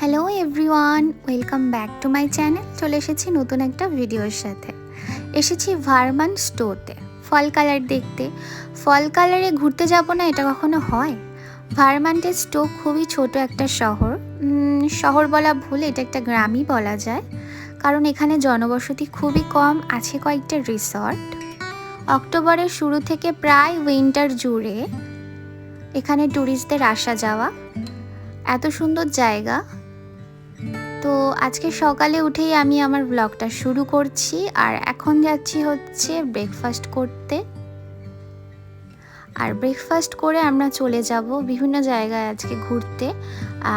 Hello everyone, welcome back to my channel. চলে এসেছি নতুন একটা ভিডিওর সাথে। এসেছি ভার্মান স্টোতে ফল কালার দেখতে। ফল কালারে ঘুরতে যাব না, এটা কখনো হয়? ভার্মান্টের স্টো খুবই ছোট একটা শহর। শহর বলা ভুল, এটা একটা গ্রামই বলা যায়, কারণ এখানে জনবসতি খুবই কম, আছে কয়েকটা রিসর্ট। অক্টোবরের শুরু থেকে প্রায় উইন্টার জুড়ে এখানে ট্যুরিস্টদের আসা যাওয়া। এত সুন্দর জায়গা। তো আজকে সকালে উঠেই আমি আমার ব্লগটা শুরু করছি, আর এখন যাচ্ছি হচ্ছে ব্রেকফাস্ট করতে। আর ব্রেকফাস্ট করে আমরা চলে যাব বিভিন্ন জায়গায় আজকে ঘুরতে,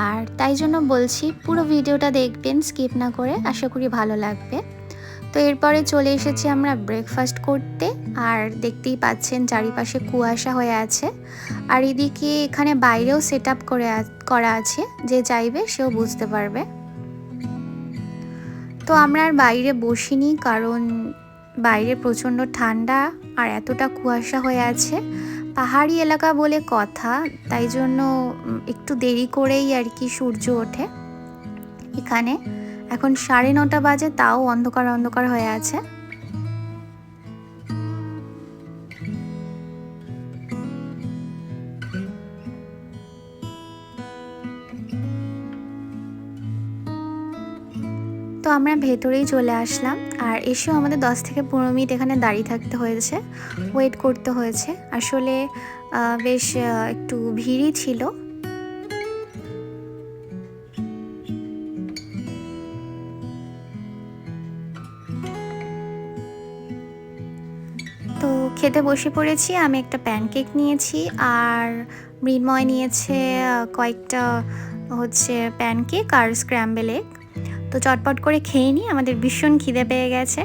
আর তাই জন্য বলছি পুরো ভিডিওটা দেখবেন স্কিপ না করে, আশা করি ভালো লাগবে। তো এরপরে চলে এসেছি আমরা ব্রেকফাস্ট করতে, আর দেখতেই পাচ্ছেন চারিপাশে কুয়াশা হয়ে আছে, আর এদিকে এখানে বাইরেও সেট আপ করা আছে, যে চাইবে সেও বুঝতে পারবে। তো আমরা আর বাইরে বসিনি, কারণ বাইরে প্রচণ্ড ঠান্ডা আর এতটা কুয়াশা হয়ে আছে। পাহাড়ি এলাকা বলে কথা, তাই জন্য একটু দেরি করেই আর কি সূর্য ওঠে এখানে। এখন 9:30 বাজে, তাও অন্ধকার অন্ধকার হয়ে আছে। তো আমরা ভেতরেই চলে আসলাম, আর এসেও আমাদের 10 থেকে 15 মিনিট এখানে দাঁড়িয়ে থাকতে হয়েছে, ওয়েট করতে হয়েছে। আসলে বেশ একটু ভিড়ই ছিল। তো খেতে বসে পড়েছি। আমি একটা প্যানকেক নিয়েছি, আর মৃন্ময় নিয়েছে কয়েকটা হচ্ছে প্যানকেক আর স্ক্র্যাম্বল এগ। তো চটপট করে খেয়ে নিই, আমাদের ভীষণ খিদে পেয়ে গেছে।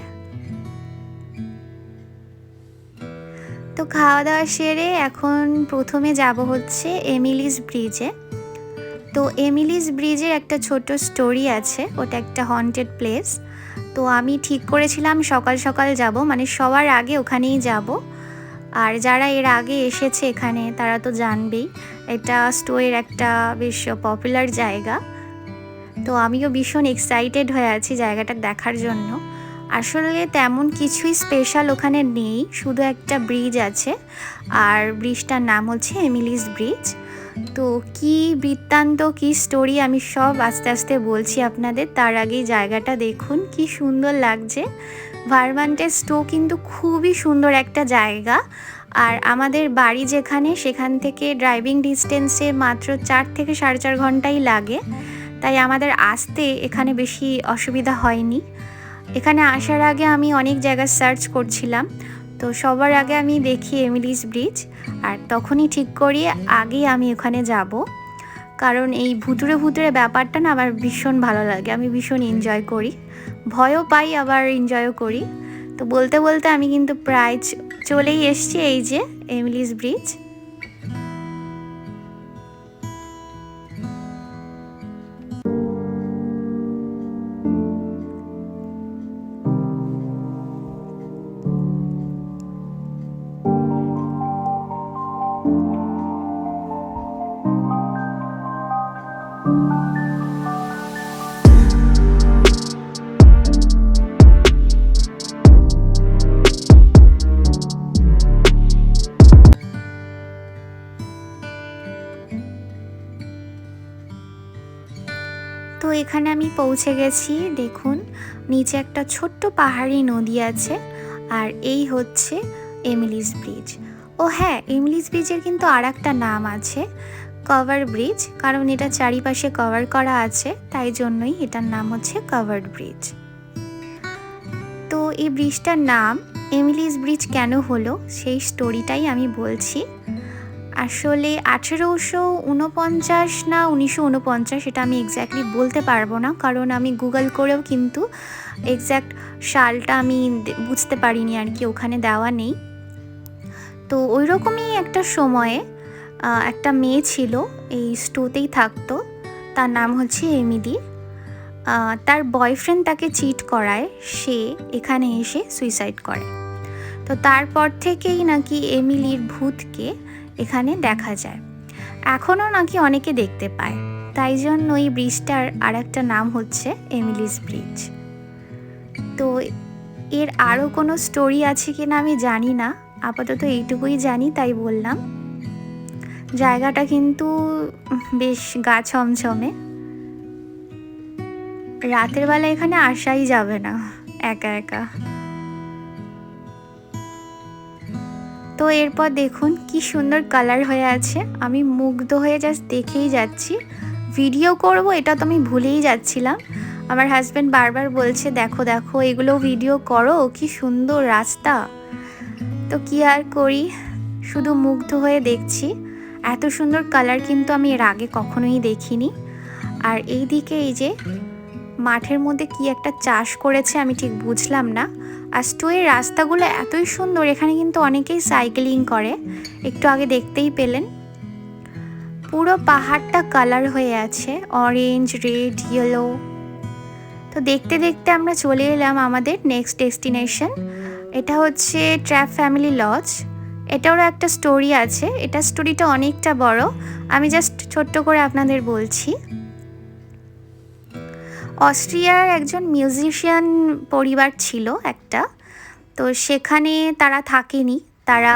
তো খাওয়া দাওয়া সেরে এখন প্রথমে যাব হচ্ছে এমিলিস ব্রিজে। তো এমিলিস ব্রিজের একটা ছোট স্টোরি আছে, ওটা একটা হন্টেড প্লেস। তো আমি ঠিক করেছিলাম সকাল সকাল যাব, মানে সবার আগে ওখানেই যাব। আর যারা এর আগে এসেছে এখানে তারা তো জানবেই, এটা স্টোয়ের একটা বেশ পপুলার জায়গা। তো আমিও ভীষণ এক্সাইটেড হয়ে আছি জায়গাটা দেখার জন্য। আসলে তেমন কিছুই স্পেশাল ওখানে নেই, শুধু একটা ব্রিজ আছে, আর ব্রিজটার নাম হচ্ছে এমিলিস ব্রিজ। তো কি বৃত্তান্ত, কি স্টোরি আমি সব আস্তে আস্তে বলছি আপনাদের। তার আগেই জায়গাটা দেখুন কি সুন্দর লাগছে। ভার্মান্টের স্টো কিন্তু খুবই সুন্দর একটা জায়গা, আর আমাদের বাড়ি যেখানে, সেখান থেকে ড্রাইভিং ডিস্টেন্সে মাত্র 4 থেকে 4.5 ঘন্টাই লাগে। তাই আমাদের আসতে এখানে বেশি অসুবিধা হয়নি। এখানে আসার আগে আমি অনেক জায়গা সার্চ করছিলাম, তো সবার আগে আমি দেখি এমিলিস ব্রিজ, আর তখনই ঠিক করি আগেই আমি ওখানে যাব, কারণ এই ভুতুরে ভুতুরে ব্যাপারটা না আমার ভীষণ ভালো লাগে, আমি ভীষণ এনজয় করি, ভয়ও পাই আবার এনজয়ও করি। তো বলতে বলতে আমি কিন্তু প্রায় চলেই এসেছি, এই যে এমিলিস ব্রিজ। তো এখানে আমি পৌঁছে গেছি, দেখুন নিচে একটা ছোট্ট পাহাড়ি নদী আছে, আর এই হচ্ছে এমিলিস ব্রিজ। ও হ্যাঁ, এমিলিস ব্রিজের কিন্তু আর একটা নাম আছে, কভার ব্রিজ, কারণ এটা চারিপাশে কভার করা আছে, তাই জন্যই এটার নাম হচ্ছে কভার্ড ব্রিজ। তো এই ব্রিজটার নাম এমিলিস ব্রিজ কেন হলো সেই স্টোরিটাই আমি বলছি। আসলে 1849 না 1949, এটা আমি এক্স্যাক্টলি বলতে পারবো না, কারণ আমি গুগল করেও কিন্তু এক্স্যাক্ট সালটা আমি বুঝতে পারিনি আর কি, ওখানে দেওয়া নেই। তো ওই রকমই একটা সময়ে একটা মেয়ে ছিল, এই স্টোতেই থাকতো, তার নাম হচ্ছে এমিলি। তার বয়ফ্রেন্ড তাকে চিট করায়, সে এখানে এসে সুইসাইড করে। তো তারপর থেকেই নাকি এমিলির ভূতকে এখানে দেখা যায়, এখনও নাকি অনেকে দেখতে পায়। তাই জন্য এই ব্রিজটার আর একটা নাম হচ্ছে এমিলিস ব্রিজ। তো এর আরও কোনো স্টোরি আছে কিনা আমি জানি না, আপাতত এইটুকুই জানি তাই বললাম। জায়গাটা কিন্তু বেশ গা ছমছমে, রাতের বেলা এখানে আসাই যাবে না একা একা। তো এরপর দেখুন কি সুন্দর কালার হয়ে আছে, আমি মুগ্ধ হয়ে জাস্ট দেখেই যাচ্ছি। ভিডিও করব এটা তো আমি ভুলেই যাচ্ছিলাম। আমার হাজব্যান্ড বারবার বলছে দেখো দেখো এগুলো ভিডিও করো, কি সুন্দর রাস্তা। তো কি আর করি, শুধু মুগ্ধ হয়ে দেখছি। এত সুন্দর কালার কিন্তু আমি এর আগে কখনোই দেখিনি। আর এই দিকে এই যে মাঠের মধ্যে কি একটা চাষ করেছে আমি ঠিক বুঝলাম না। আর স্টোয়ের রাস্তাগুলো এতই সুন্দর, এখানে কিন্তু অনেকেই সাইকেলিং করে, একটু আগে দেখতেই পেলেন। পুরো পাহাড়টা কালার হয়ে আছে অরেঞ্জ, রেড, ইয়েলো। তো দেখতে দেখতে আমরা চলে এলাম আমাদের নেক্সট ডেস্টিনেশন। এটা হচ্ছে ট্র্যাপ ফ্যামিলি লজ। এটারও একটা স্টোরি আছে, এটা স্টোরিটা অনেকটা বড়, আমি জাস্ট ছোট্ট করে আপনাদের বলছি। অস্ট্রিয়ার একজন মিউজিশিয়ান পরিবার ছিল একটা, তো সেখানে তারা থাকেনি, তারা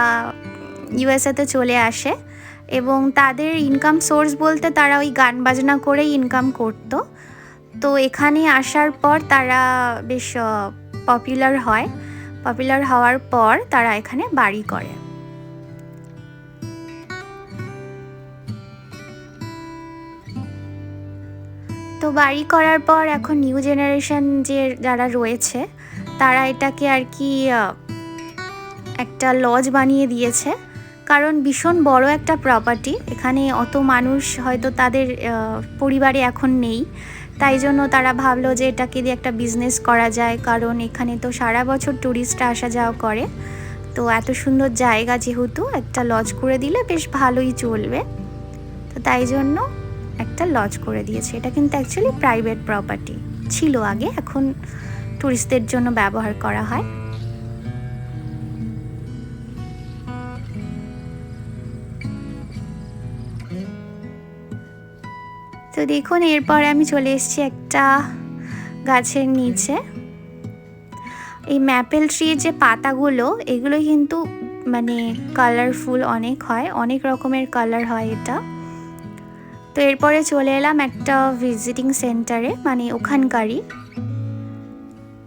ইউএসএতে চলে আসে এবং তাদের ইনকাম সোর্স বলতে তারা ওই গান বাজনা করেই ইনকাম করত। তো এখানে আসার পর তারা বেশ পপুলার হয়, পপুলার হওয়ার পর তারা এখানে বাড়ি করে। তো বাড়ি করার পর এখন নিউ জেনারেশন যারা রয়েছে তারা এটাকে আর কি একটা লজ বানিয়ে দিয়েছে, কারণ ভীষণ বড় একটা প্রপার্টি, এখানে অত মানুষ হয়তো তাদের পরিবারে এখন নেই, তাই জন্য তারা ভাবলো যে এটাকে দিয়ে একটা বিজনেস করা যায়, কারণ এখানে তো সারা বছর ট্যুরিস্টরা আসা যাওয়া করে। তো এত সুন্দর জায়গা যেহেতু একটা লজ করে দিলে বেশ ভালোই চলবে, তো তাই জন্য একটা লজ করে দিয়েছে। এটা কিন্তু অ্যাকচুয়ালি প্রাইভেট প্রপার্টি ছিল আগে, এখন ট্যুরিস্টদের জন্য ব্যবহার করা হয়। তো দেখুন এরপরে আমি চলে এসেছি একটা গাছের নিচে। এই ম্যাপেল ট্রির যে পাতাগুলো এগুলো কিন্তু মানে কালারফুল অনেক হয়, অনেক রকমের কালার হয় এটা। তো এরপরে চলে এলাম একটা ভিজিটিং সেন্টারে, মানে ওখানকারই।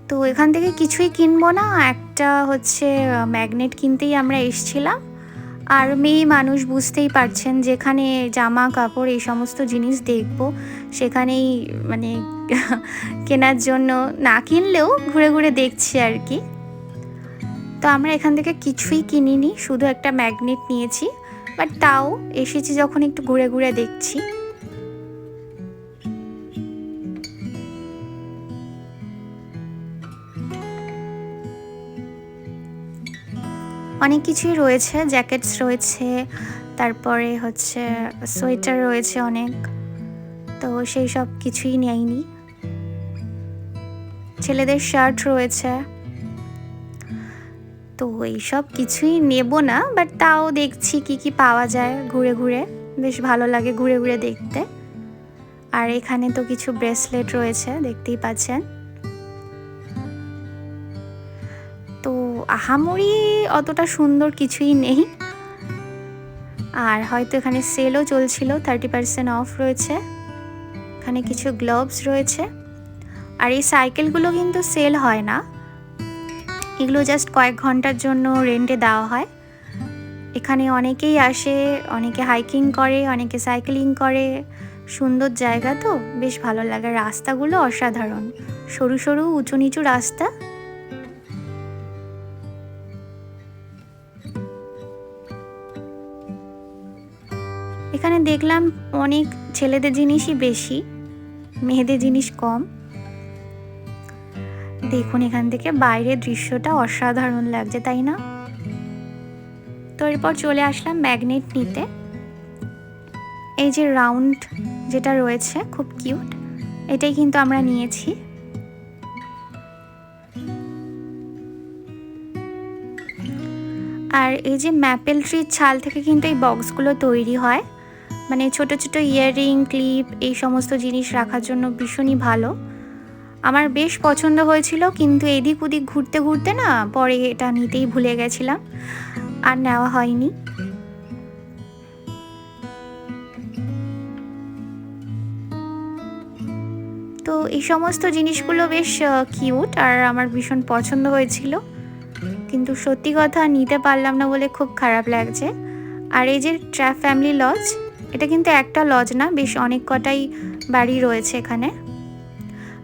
তো এখান থেকে কিছুই কিনবো না, একটা হচ্ছে ম্যাগনেট কিনতেই আমরা এসেছিলাম। আর মেয়ে মানুষ বুঝতেই পারছেন, যেখানে জামা কাপড় এই সমস্ত জিনিস দেখবো সেখানেই মানে কেনার জন্য না কিনলেও ঘুরে ঘুরে দেখছি আর কি। তো আমরা এখান থেকে কিছুই কিনিনি, শুধু একটা ম্যাগনেট নিয়েছি, বাট তাও এসেছি যখন একটু ঘুরে ঘুরে দেখছি। অনেক কিছুই রয়েছে, জ্যাকেটস রয়েছে, তারপরে হচ্ছে সোয়েটার রয়েছে অনেক, তো সেই সব কিছুই নেইনি। ছেলেদের শার্ট রয়েছে, তো এইসব কিছুই নেব না, বাট তাও দেখছি কি কি পাওয়া যায় ঘুরে ঘুরে, বেশ ভালো লাগে ঘুরে ঘুরে দেখতে। আর এখানে তো কিছু ব্রেসলেট রয়েছে দেখতেই পাচ্ছেন। তো আহামরি অতটা সুন্দর কিছুই নেই, আর হয়তো এখানে সেলও চলছিল, 30% অফ রয়েছে। এখানে কিছু গ্লোভস রয়েছে, আর এই সাইকেলগুলো কিন্তু সেল হয় না, এগুলো জাস্ট কয়েক ঘন্টার জন্য রেন্টে দেওয়া হয়। এখানে অনেকেই আসে, অনেকে হাইকিং করে, অনেকে সাইকেলিং করে, সুন্দর জায়গা তো বেশ ভালো লাগে। রাস্তাগুলো অসাধারণ, সরু সরু উঁচু নিচু রাস্তা। এখানে দেখলাম অনেক ছেলেদের জিনিসই বেশি, মেয়েদের জিনিস কম। দেখুন এখান থেকে বাইরের দৃশ্যটা অসাধারণ লাগছে, তাই না? তো এরপর চলে আসলাম ম্যাগনেট নিতে। এই যে রাউন্ড যেটা রয়েছে খুব কিউট, এটাই কিন্তু আমরা নিয়েছি। আর এই যে ম্যাপেল ট্রির ছাল থেকে কিন্তু এই বক্সগুলো তৈরি হয়, মানে ছোট ছোট ইয়াররিং, ক্লিপ এই সমস্ত জিনিস রাখার জন্য ভীষণই ভালো। আমার বেশ পছন্দ হয়েছিল, কিন্তু এদিক ওদিক ঘুরতে ঘুরতে না পরে এটা নিতেই ভুলে গেছিলাম, আর নেওয়া হয়নি। তো এই সমস্ত জিনিসগুলো বেশ কিউট আর আমার ভীষণ পছন্দ হয়েছিল, কিন্তু সত্যি কথা নিতে পারলাম না বলে খুব খারাপ লাগছে। আর এই যে ট্র্যাপ ফ্যামিলি লজ, এটা কিন্তু একটা লজ না, বেশ অনেক কটাই বাড়ি রয়েছে এখানে।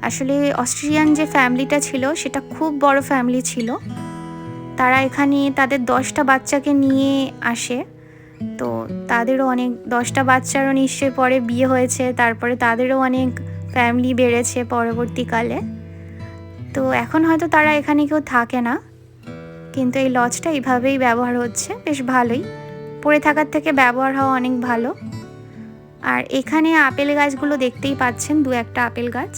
আসলে অস্ট্রেলিয়ান যে ফ্যামিলিটা ছিল সেটা খুব বড় ফ্যামিলি ছিল। তারা এখানে তাদের 10টা বাচ্চাকে নিয়ে আসে। তো তাদেরও অনেক 10টা বাচ্চারও নিশ্চয়ই পরে বিয়ে হয়েছে, তারপরে তাদেরও অনেক ফ্যামিলি বেড়েছে পরবর্তীকালে। তো এখন হয়তো তারা এখানে কেউ থাকে না, কিন্তু এই লজটা এইভাবেই ব্যবহার হচ্ছে, বেশ ভালোই। পড়ে থাকার থেকে ব্যবহার হওয়া অনেক ভালো। আর এখানে আপেল গাছগুলো দেখতেই পাচ্ছেন, 2-1টা আপেল গাছ।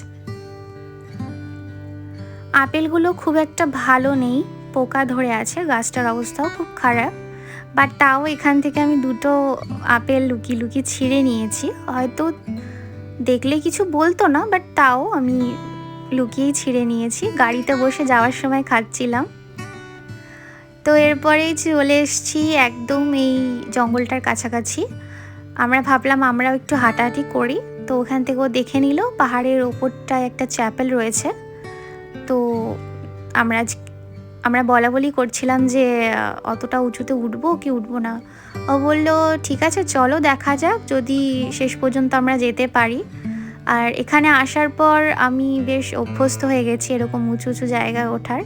আপেলগুলো খুব একটা ভালো নেই, পোকা ধরে আছে, গাছটার অবস্থাও খুব খারাপ। বাট তাও এখান থেকে আমি 2টো আপেল লুকিয়ে লুকিয়ে ছিঁড়ে নিয়েছি। হয়তো দেখলে কিছু বলতো না, বাট তাও আমি লুকিয়েই ছিঁড়ে নিয়েছি, গাড়িতে বসে যাওয়ার সময় খাচ্ছিলাম। তো এরপরেই চলে এসেছি একদম এই জঙ্গলটার কাছাকাছি। আমরা ভাবলাম আমরাও একটু হাঁটাহাঁটি করি, তো ওখান থেকেও দেখে নিল পাহাড়ের ওপরটায় একটা চ্যাপেল রয়েছে। তো আমরা বলা বলি করছিলাম যে অতটা উঁচুতে উঠবো কি উঠবো না। ও বললো ঠিক আছে চলো দেখা যাক, যদি শেষ পর্যন্ত আমরা যেতে পারি। আর এখানে আসার পর আমি বেশ অভ্যস্ত হয়ে গেছি এরকম উঁচু উঁচু জায়গায় ওঠার।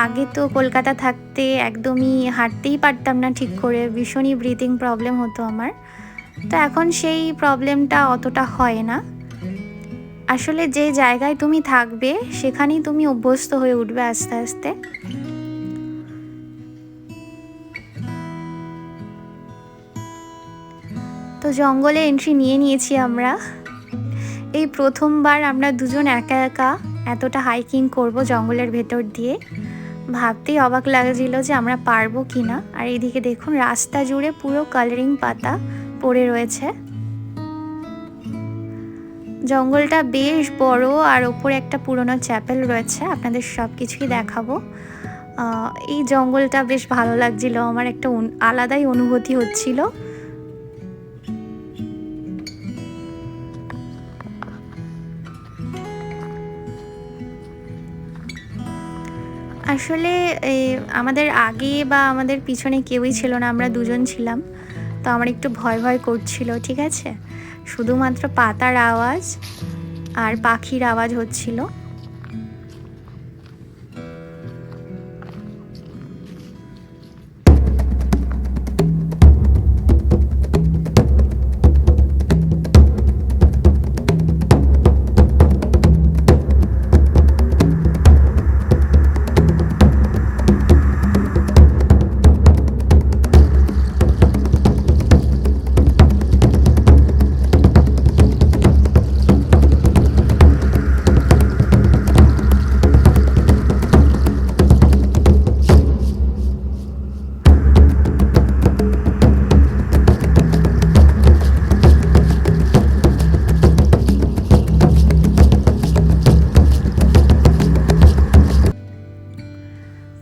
আগে তো কলকাতা থাকতে একদমই হাঁটতেই পারতাম না ঠিক করে, ভীষণই ব্রিথিং প্রবলেম হতো আমার। তো এখন সেই প্রবলেমটা অতটা হয় না। আসলে যে জায়গায় তুমি থাকবে সেখানেই তুমি অভ্যস্ত হয়ে উঠবে আস্তে আস্তে। তো জঙ্গলে এন্ট্রি নিয়ে নিয়েছি আমরা। এই প্রথমবার আমরা দুজন একা একা এতটা হাইকিং করব জঙ্গলের ভেতর দিয়ে। ভাবতেই অবাক লাগছিল যে আমরা পারবো কি না। আর এইদিকে দেখুন রাস্তা জুড়ে পুরো কালারিং পাতা পড়ে রয়েছে। জঙ্গলটা বেশ বড়, আর ওপরে একটা পুরনো চ্যাপেল রয়েছে, আপনাদের সব কিছুই দেখাবো। এই জঙ্গলটা বেশ ভালো লাগছিল আমার, একটা আলাদাই অনুভূতি হচ্ছিল। আসলে আমাদের আগে বা আমাদের পিছনে কেউই ছিল না, আমরা দুজন ছিলাম। তো আমার একটু ভয় ভয় করছিল, ঠিক আছে। শুধুমাত্র পাতার আওয়াজ আর পাখির আওয়াজ হচ্ছিল।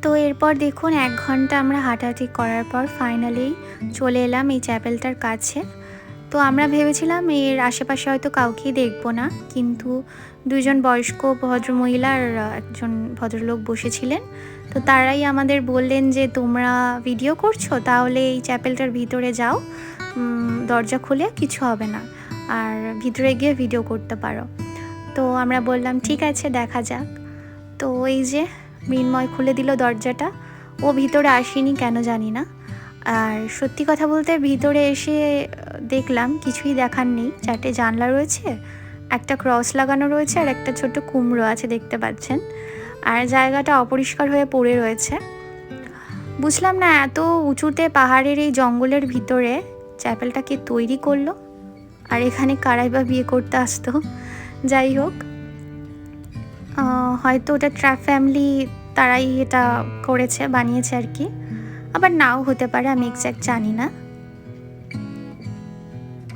তো এরপর দেখুন 1 ঘন্টা আমরা হাঁটাহাঁটি করার পর ফাইনালি চলে এলাম এই চ্যাপেলটার কাছে। তো আমরা ভেবেছিলাম এর আশেপাশে হয়তো কাউকেই দেখবো না, কিন্তু 2জন বয়স্ক ভদ্রমহিলা আর একজন ভদ্রলোক বসেছিলেন। তো তারাই আমাদের বললেন যে তোমরা ভিডিও করছো, তাহলে এই চ্যাপেলটার ভিতরে যাও, দরজা খুলে কিছু হবে না, আর ভিতরে গিয়ে ভিডিও করতে পারো। তো আমরা বললাম ঠিক আছে দেখা যাক। তো এই যে মৃন্ময় খুলে দিল দরজাটা। ও ভিতরে আসেনি কেন জানি না। আর সত্যি কথা বলতে ভিতরে এসে দেখলাম কিছুই দেখার নেই। 4টে জানলা রয়েছে, একটা ক্রস লাগানো রয়েছে, আর একটা ছোট কুমড়ো আছে দেখতে পাচ্ছেন। আর জায়গাটা অপরিষ্কার হয়ে পড়ে রয়েছে। বুঝলাম না এত উঁচুতে পাহাড়ের এই জঙ্গলের ভিতরে চ্যাপেলটা কে তৈরি করলো, আর এখানে কারাই বা বিয়ে করতে আসতো। যাই হোক, হয়তো ওটা ট্র্যাপ ফ্যামিলি তারাই এটা করেছে, বানিয়েছে আর কি। আবার নাও হতে পারে, আমি এক্স্যাক্ট জানি না।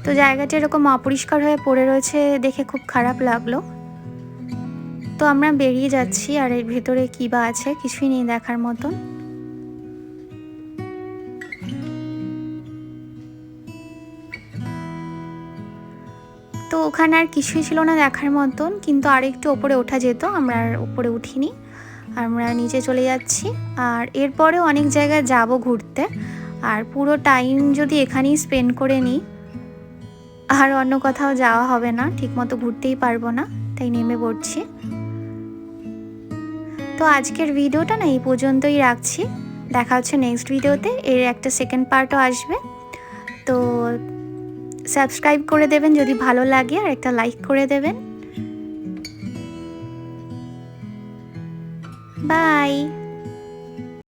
তো জায়গাটা এরকম অপরিষ্কার হয়ে পড়ে রয়েছে দেখে খুব খারাপ লাগলো। তো আমরা বেরিয়ে যাচ্ছি, আর এর ভেতরে কী বা আছে কিছুই নেই দেখার মতন। তো ওখানে আর কিছুই ছিল না দেখার মতন, কিন্তু আর একটু ওপরে ওঠা যেত, আমরা আর ওপরে উঠিনি, আমরা নিচে চলে যাচ্ছি। আর এরপরেও অনেক জায়গায় যাব ঘুরতে, আর পুরো টাইম যদি এখানেই স্পেন্ড করে নিই আর অন্য কোথাও যাওয়া হবে না, ঠিকমতো ঘুরতেই পারবো না, তাই নেমে পড়ছি। তো আজকের ভিডিওটা না এই পর্যন্তই রাখছি, দেখা হচ্ছে নেক্সট ভিডিওতে। এর একটা সেকেন্ড পার্টও আসবে, তো সাবস্ক্রাইব করে দেবেন যদি ভালো লাগে, আর একটা লাইক করে দেবেন। বাই।